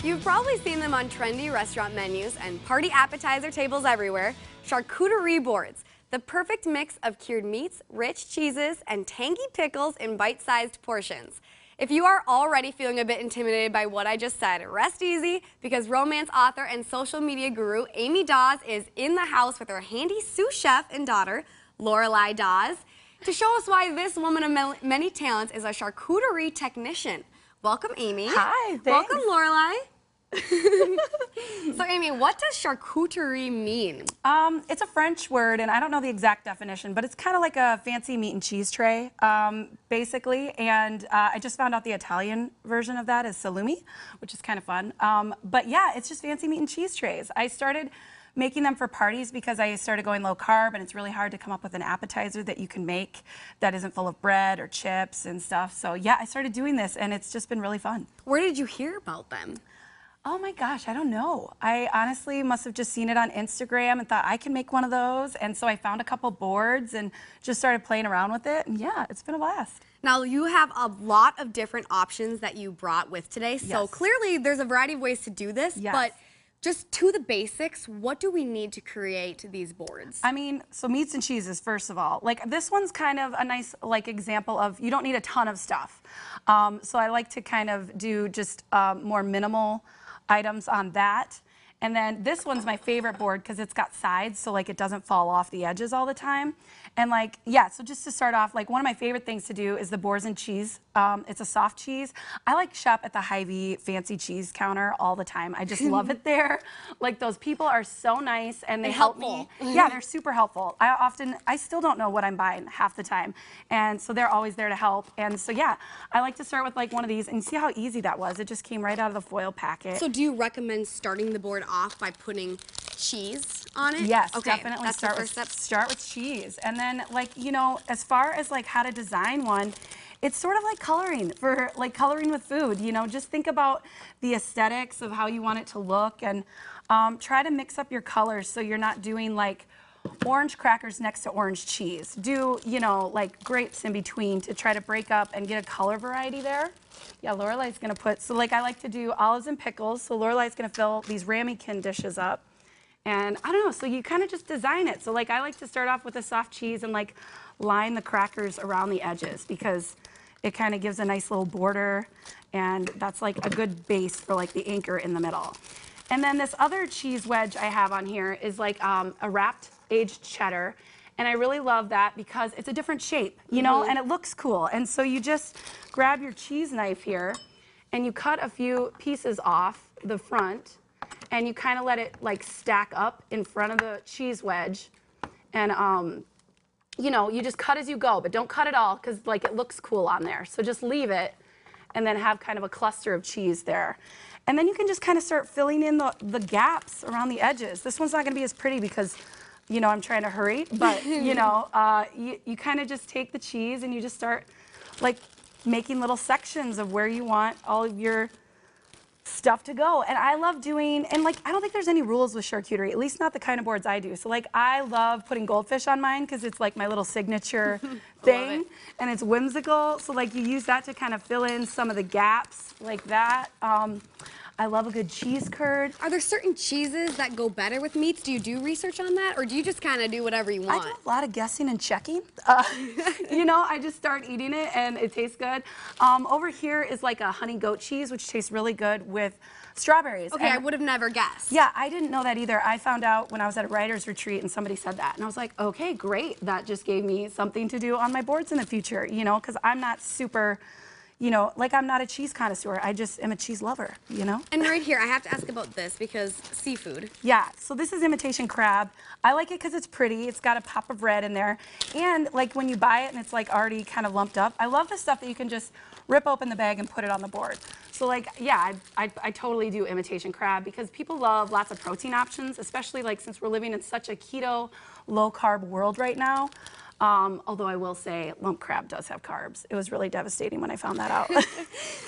You've probably seen them on trendy restaurant menus and party appetizer tables everywhere. Charcuterie boards, the perfect mix of cured meats, rich cheeses, and tangy pickles in bite-sized portions. If you are already feeling a bit intimidated by what I just said, rest easy, because romance author and social media guru Amy Daws is in the house with her handy sous chef and daughter, Lorelei Daws, to show us why this woman of many talents is a charcuterie technician. Welcome, Amy. Hi, thanks. Welcome, Lorelei. So, Amy, what does charcuterie mean? It's a French word, and I don't know the exact definition, but it's kind of like a fancy meat and cheese tray, basically. And I just found out the Italian version of that is salumi, which is kind of fun. But yeah, it's just fancy meat and cheese trays. I started making them for parties because I started going low carb, and it's really hard to come up with an appetizer that you can make that isn't full of bread or chips and stuff. So yeah, I started doing this, and it's just been really fun. Where did you hear about them? Oh my gosh, I don't know. I honestly must have just seen it on Instagram and thought I can make one of those. And so I found a couple boards and just started playing around with it. And yeah, it's been a blast. Now, you have a lot of different options that you brought with today. So Yes. clearly there's a variety of ways to do this. Yes. But just to the basics, what do we need to create these boards? I mean, so meats and cheeses, first of all. Like, this one's kind of a nice, like, example of you don't need a ton of stuff. So I like to kind of do just more minimal items on that. And then this one's my favorite board because it's got sides, so like it doesn't fall off the edges all the time. And like, yeah, so just to start off, like one of my favorite things to do is the boars and cheese. It's a soft cheese. I like shop at the Hy-Vee fancy cheese counter all the time. I just love it there. Like, those people are so nice and they help me. Yeah, they're super helpful. I still don't know what I'm buying half the time. And so they're always there to help. And so yeah, I like to start with like one of these and see how easy that was. It just came right out of the foil packet. So do you recommend starting the board off by putting cheese on it? Yes, okay, definitely that's start the with, first step. start with cheese. And then, like, you know, as far as like how to design one, it's sort of like coloring with food. You know, just think about the aesthetics of how you want it to look, and try to mix up your colors so you're not doing like orange crackers next to orange cheese. Do, you know, like grapes in between to try to break up and get a color variety there. Yeah, Lorelei's gonna put, so like I like to do olives and pickles, so Lorelei's gonna fill these ramekin dishes up. And I don't know, so you kind of just design it. So like I like to start off with a soft cheese and like line the crackers around the edges because it kind of gives a nice little border, and that's like a good base for like the anchor in the middle. And then this other cheese wedge I have on here is like a wrapped aged cheddar. And I really love that because it's a different shape, you know, and it looks cool. And so you just grab your cheese knife here and you cut a few pieces off the front, and you kind of let it like stack up in front of the cheese wedge. And you know, you just cut as you go, but don't cut it all because like it looks cool on there. So just leave it and then have kind of a cluster of cheese there. And then you can just kind of start filling in the gaps around the edges. This one's not gonna be as pretty because, you know, I'm trying to hurry, but you know, you kind of just take the cheese and you just start like making little sections of where you want all of your stuff to go. And I love doing, and like, I don't think there's any rules with charcuterie, at least not the kind of boards I do. So like, I love putting goldfish on mine because it's like my little signature thing, and it's whimsical. So like, you use that to kind of fill in some of the gaps like that. I love a good cheese curd. Are there certain cheeses that go better with meats? Do you do research on that, or do you just kind of do whatever you want? I do a lot of guessing and checking. You know, I just start eating it and it tastes good. Over here is like a honey goat cheese, which tastes really good with strawberries. Okay, I would have never guessed. Yeah, I didn't know that either. I found out when I was at a writer's retreat and somebody said that. And I was like, okay, great. That just gave me something to do on my boards in the future, you know, because I'm not super, you know, like I'm not a cheese connoisseur. I just am a cheese lover, you know? And right here, I have to ask about this because seafood. Yeah, so this is imitation crab. I like it because it's pretty. It's got a pop of red in there. And like when you buy it and it's like already kind of lumped up, I love the stuff that you can just rip open the bag and put it on the board. So like, yeah, I totally do imitation crab because people love lots of protein options, especially like since we're living in such a keto, low carb world right now. Although I will say lump crab does have carbs. It was really devastating when I found that out.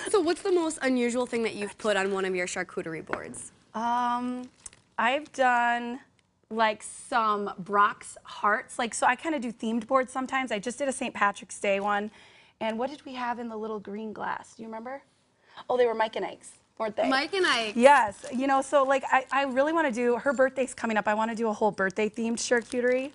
So what's the most unusual thing that you've put on one of your charcuterie boards? I've done like some Brock's hearts. Like, so I kind of do themed boards sometimes. I just did a St. Patrick's Day one. And what did we have in the little green glass? Do you remember? Oh, they were Mike and Ike's. birthday. Mike and I. Yes, you know, so like I really want to do, her birthday's coming up. I want to do a whole birthday themed charcuterie.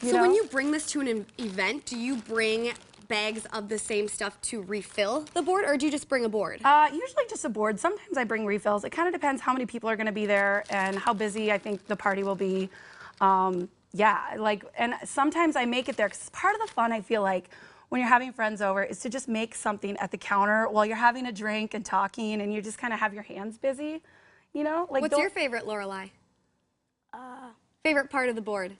So when you bring this to an event, do you bring bags of the same stuff to refill the board, or do you just bring a board? Usually just a board. Sometimes I bring refills. It kind of depends how many people are going to be there and how busy I think the party will be. Yeah, like, and sometimes I make it there because part of the fun, I feel like, when you're having friends over is to just make something at the counter while you're having a drink and talking, and you just kind of have your hands busy, you know? Like, What's your favorite, Lorelai? Favorite part of the board?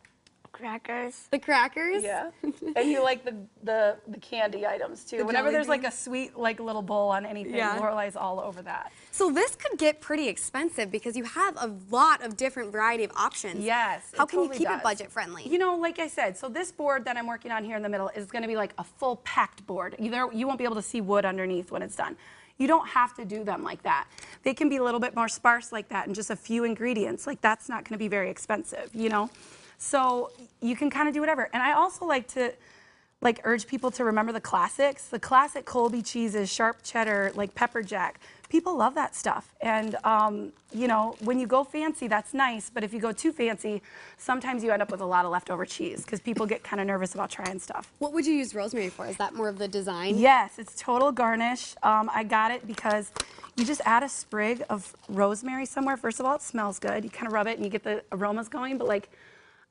Crackers. The crackers? Yeah. And you like the candy items too. Whenever there's like a sweet like little bowl on anything, Yeah. Lorelai's all over that. So this could get pretty expensive because you have a lot of different variety of options. Yes. How can you totally keep does. it budget friendly? You know, like I said, so this board that I'm working on here in the middle is going to be like a full packed board. You won't be able to see wood underneath when it's done. You don't have to do them like that. They can be a little bit more sparse like that and just a few ingredients. Like that's not going to be very expensive, you know? So you can kind of do whatever. And I also like to urge people to remember the classics. The classic Colby cheeses, sharp cheddar, like pepper jack. People love that stuff. And, you know, when you go fancy, that's nice. But if you go too fancy, sometimes you end up with a lot of leftover cheese because people get kind of nervous about trying stuff. What would you use rosemary for? Is that more of the design? Yes, it's total garnish. I got it because you just add a sprig of rosemary somewhere. First of all, it smells good. You kind of rub it and you get the aromas going. But like,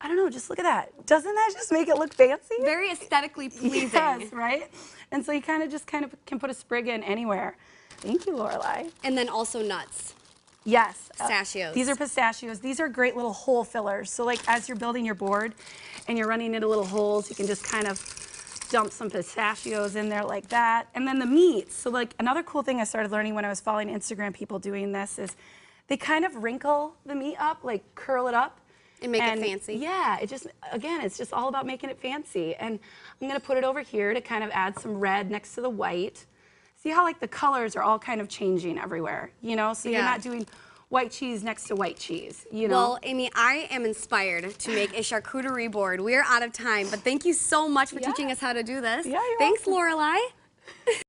I don't know, just look at that. Doesn't that just make it look fancy? Very aesthetically pleasing. Yes, right? And so you kind of can put a sprig in anywhere. Thank you, Lorelai. And then also nuts. Yes. Pistachios. These are pistachios. These are great little hole fillers. So like as you're building your board and you're running into little holes, you can just kind of dump some pistachios in there like that. And then the meats. So like another cool thing I started learning when I was following Instagram people doing this is they kind of wrinkle the meat up, like curl it up. And make it fancy. Yeah, it just, again, it's just all about making it fancy. And I'm gonna put it over here to kind of add some red next to the white. See how like the colors are all kind of changing everywhere, you know? So you're not doing white cheese next to white cheese, you know? Well, Amy, I am inspired to make a charcuterie board. We are out of time, but thank you so much for teaching us how to do this. Yeah, you're Thanks, Lorelai.